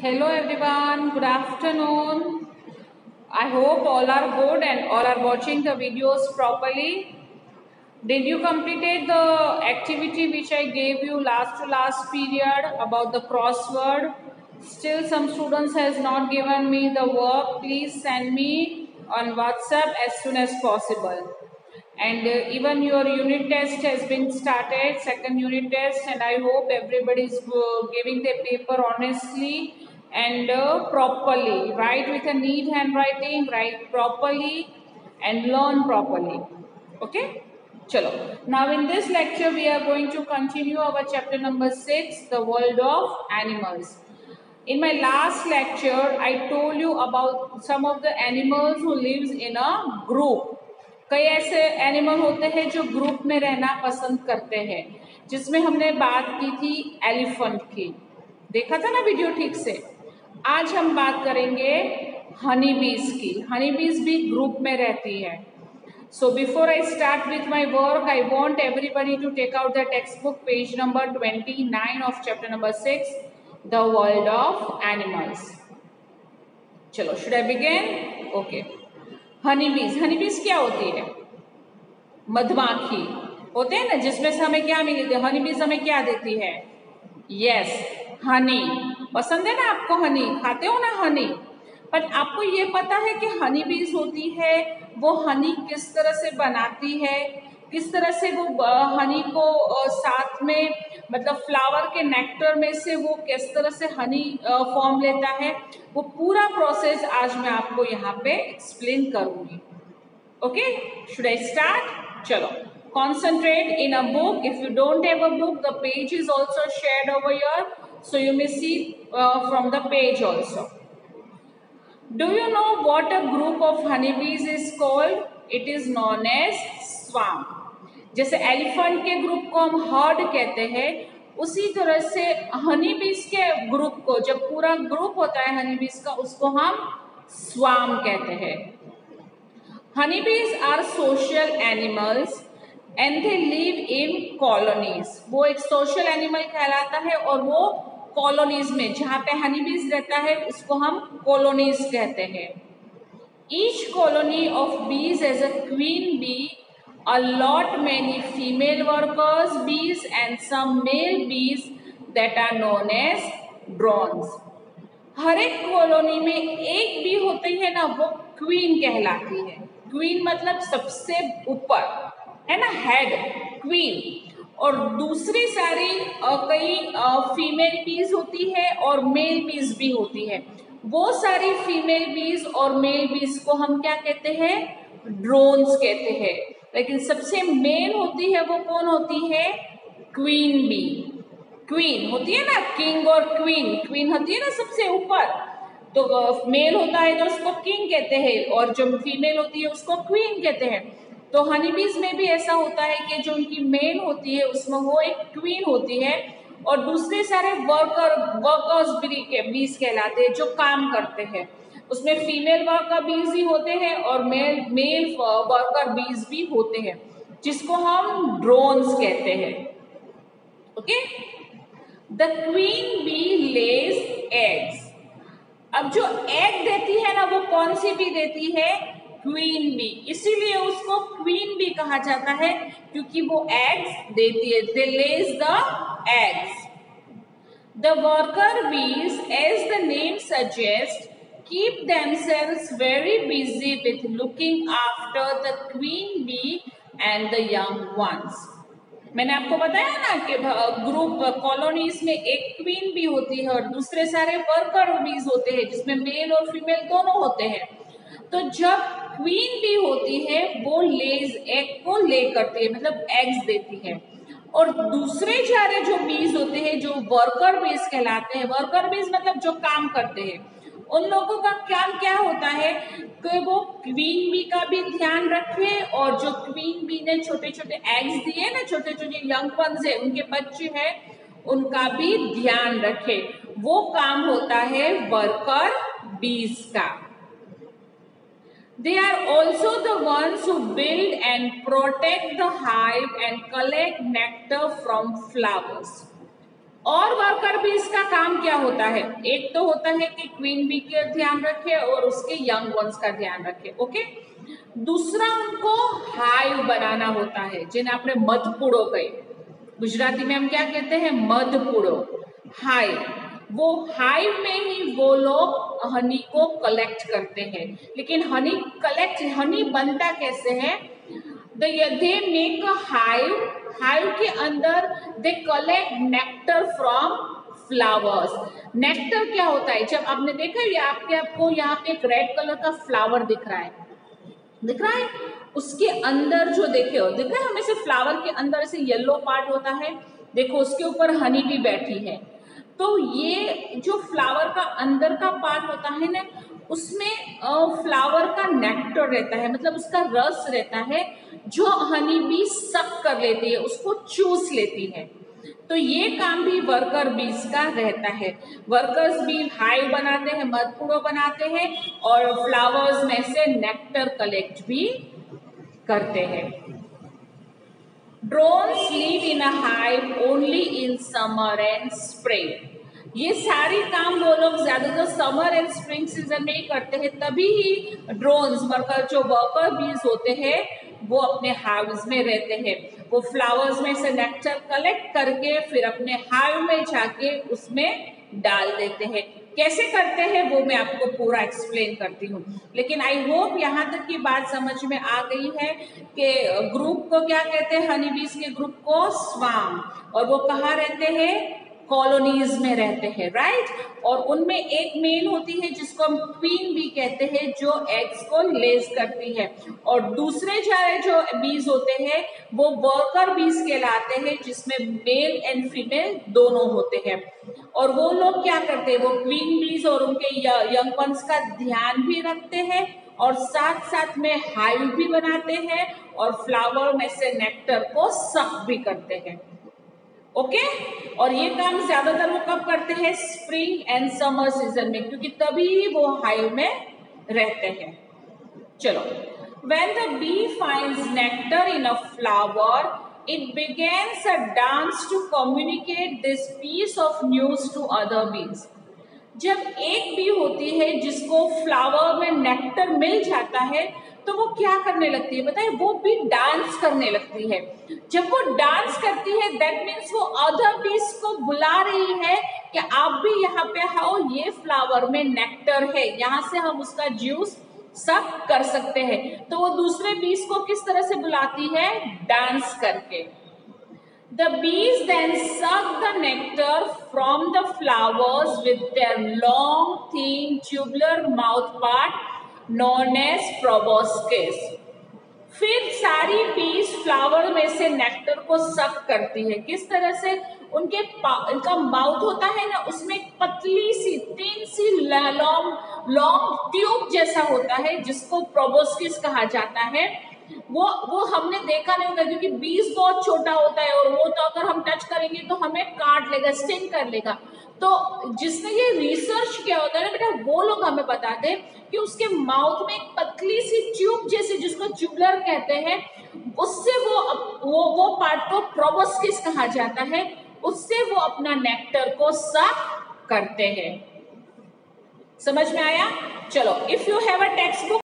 Hello everyone, good afternoon. I hope all are good and all are watching the videos properly. Did you completed the activity which I gave you last period about the crossword? Still some students has not given me the work. Please send me on WhatsApp as soon as possible. And even your unit test has been started, second unit test, and I hope everybody is giving their paper honestly and properly. Write with a neat handwriting, write properly and learn properly. Okay? Chalo. Now in this lecture we are going to continue our chapter number 6, the world of animals. In my last lecture I told you about some of the animals who lives in a group. कई ऐसे animal होते हैं जो group में रहना पसंद करते हैं, जिसमें हमने बात की थी एलिफेंट की। देखा था ना वीडियो ठीक से। आज हम बात करेंगे हनी बीज की। हनी बीज भी ग्रुप में रहती है। So before I start with my work, I want everybody to take out the textbook page number 29 of chapter number 6, the world of animals. चलो, should I begin? Okay. Honey बीज क्या होती है? मधुमाखी होते हैं ना, जिसमें से हमें क्या मिलती है? हनी बीज हमें क्या देती है? यस, हनी। पसंद है ना आपको हनी? खाते हो ना हनी? पर आपको ये पता है कि हनी बीज होती है वो हनी किस तरह से बनाती है, किस तरह से वो हनी को साथ में मतलब फ्लावर के नेक्टर में से वो किस तरह से हनी फॉर्म लेता है, वो पूरा प्रोसेस आज मैं आपको यहाँ पे एक्सप्लेन करूंगी। Okay, should I start? चलो, concentrate in a book. If you don't have a book, the page is also shared over here, so you may see from the page also. Do you know what a group of honeybees is called? It is known as swarm. जैसे elephant के group को हम heard कहते हैं, उसी तरह से हनी बीज के ग्रुप को, जब पूरा ग्रुप होता है हनी बीज का, उसको हम स्वार्म कहते हैं। Honey bees are social animals and they live in colonies. वो एक सोशल एनिमल कहलाता है और वो कॉलोनीज में, जहाँ पे हनी बीज रहता है उसको हम कॉलोनीज कहते हैं। Each colony of bees has a queen bee allot many female workers bees and some male bees that are known as drones. हर एक कॉलोनी में एक बी होती है ना, वो क्वीन कहलाती है। क्वीन मतलब सबसे ऊपर है ना, हेड, क्वीन। और दूसरी सारी कई फीमेल बीज होती है और मेल बीज भी होती है। वो सारी फीमेल बीज और मेल बीज को हम क्या कहते हैं? ड्रोन्स कहते हैं। लेकिन सबसे मेन होती है वो कौन होती है? Queen B. क्वीन होती है ना, किंग और क्वीन। क्वीन होती है ना सबसे ऊपर, तो मेल होता है तो उसको किंग कहते हैं और जो फीमेल होती है उसको क्वीन कहते हैं। तो हनी बीज में भी ऐसा होता है कि जो उनकी मेन होती है उसमें वो एक क्वीन होती है और दूसरे सारे वर्कर्स बीज कहलाते हैं, जो काम करते हैं। उसमें फीमेल वर्कर बीज ही होते हैं और मेल वर्कर बीज भी होते हैं, जिसको हम ड्रोन्स कहते हैं। Okay, the queen bee lays eggs. अब जो एग देती है ना, वो कौन सी बी देती है? Queen bee. इसीलिए उसको क्वीन बी कहा जाता है, क्योंकि वो एग्स देती है। They lays the eggs. The worker bees, as the name suggest, keep themselves very busy with looking after the queen bee and the young ones. मैंने आपको बताया ना कि ग्रुप कॉलोनीज में एक क्वीन बी होती है और दूसरे सारे वर्कर बीज होते हैं, जिसमें मेल और फीमेल दोनों होते हैं। तो जब क्वीन बी होती है वो लेज, एग को ले करती है, मतलब एग्स देती है। और दूसरे सारे जो बीज होते हैं जो वर्कर बीज कहलाते हैं, वर्कर बीज मतलब जो काम करते हैं, उन लोगों का काम क्या होता है कि वो क्वीन बी का भी ध्यान रखे और जो क्वीन बी ने छोटे छोटे एग्स दिए ना, छोटे छोटे यंग वंस है, उनके बच्चे हैं, उनका भी ध्यान रखे। वो काम होता है वर्कर बीज का। They are also the ones who build and protect the hive and collect nectar from flowers. और वर्कर भी इसका काम क्या होता है, एक तो होता है कि क्वीन बी का ध्यान रखे और उसके यंग वंस का ध्यान रखे, ओके। दूसरा उनको हाइव बनाना होता है, जिन्हें आपने मधपुड़ो कहे, गुजराती में हम क्या कहते हैं, मधपुड़ो, हाइव। वो हाइव में ही वो लोग हनी को कलेक्ट करते हैं। लेकिन हनी बनता कैसे है, they make a hive, hive के अंदर they collect nectar from flowers. Nectar क्या होता है, जब आपने देखा है आपको यहाँ पे एक रेड कलर का फ्लावर दिख रहा है, उसके अंदर जो दिख रहा है हमें से फ्लावर के अंदर ऐसे येलो पार्ट होता है, देखो उसके ऊपर हनी भी बैठी है। तो ये जो फ्लावर का अंदर का पार्ट होता है ना, उसमें फ्लावर का नेक्टर रहता है, मतलब उसका रस रहता है, जो हनी बी सक कर लेती है, उसको चूस लेती है। तो ये काम भी वर्कर बीज का रहता है। वर्कर्स भी हाइव बनाते हैं, मधपुड़ो बनाते हैं और फ्लावर्स में से नेक्टर कलेक्ट भी करते हैं। Drones live in a hive only in summer and spring. ये सारी काम वो लोग ज्यादातर समर एंड स्प्रिंग सीजन में ही करते हैं, तभी ही ड्रोन्स जो वर्कर बीज होते हैं वो अपने हाइव्स में रहते हैं। वो फ्लावर्स में से नेक्टर कलेक्ट करके फिर अपने हाइव में जाके उसमें डाल देते हैं। कैसे करते हैं वो मैं आपको पूरा एक्सप्लेन करती हूँ, लेकिन आई होप यहाँ तक की बात समझ में आ गई है कि ग्रुप को क्या कहते हैं, हनी बीज के ग्रुप को स्वाम, और वो कहाँ रहते हैं, कॉलोनीज में रहते हैं, राइट। और उनमें एक मेन होती है जिसको हम क्वीन बी कहते हैं, जो एग्स को लेज करती है, और दूसरे जो बीज होते हैं वो वर्कर बीज कहलाते हैं, जिसमें मेल एंड फीमेल दोनों होते हैं। और वो लोग क्या करते हैं, वो क्वीन बीज और उनके यंग वंस का ध्यान भी रखते हैं और साथ साथ में हाइव भी बनाते हैं और फ्लावर में से नेक्टर को सक भी करते हैं, ओके। और ये काम ज्यादातर वो कब करते हैं, स्प्रिंग एंड समर सीजन में, क्योंकि तभी वो हाइव में रहते हैं। चलो, when the bee finds nectar in a flower, it begins a dance to communicate this piece of news to other bees. जब एक बी होती है जिसको फ्लावर में नेक्टर मिल जाता है, तो वो क्या करने लगती है बताइए, वो भी डांस करने लगती है। जब वो डांस करती है दैट मीन्स वो अदर बीज को बुला रही है कि आप भी यहाँ पे आओ, ये फ्लावर में नेक्टर है, यहाँ से हम उसका जूस सब कर सकते हैं। तो वो दूसरे बीज को किस तरह से बुलाती है, डांस करके। The bees then suck the nectar from the flowers with their long, thin, tubular mouth part known as proboscis. फिर सारी बीज फ्लावर में से नेक्टर को सक करती है, किस तरह से, इनका माउथ होता है ना, उसमें एक पतली सी तीन सी लॉन्ग ट्यूब जैसा होता है जिसको प्रोबोस्किस कहा जाता है। वो हमने देखा नहीं होगा क्योंकि बीज बहुत छोटा होता है और वो तो अगर हम टच करेंगे तो हमें काट लेगा, स्टिंग कर लेगा। तो जिसने ये रिसर्च किया होता है ना बेटा, वो लोग हमें बताते हैं कि उसके माउथ में एक पतली सी ट्यूब जैसे, जिसको ट्यूबलर कहते हैं, उससे वो पार्ट को प्रोबोस्किस कहा जाता है, उससे वो अपना नेक्टर को सक करते हैं। समझ में आया? चलो, if you have a text book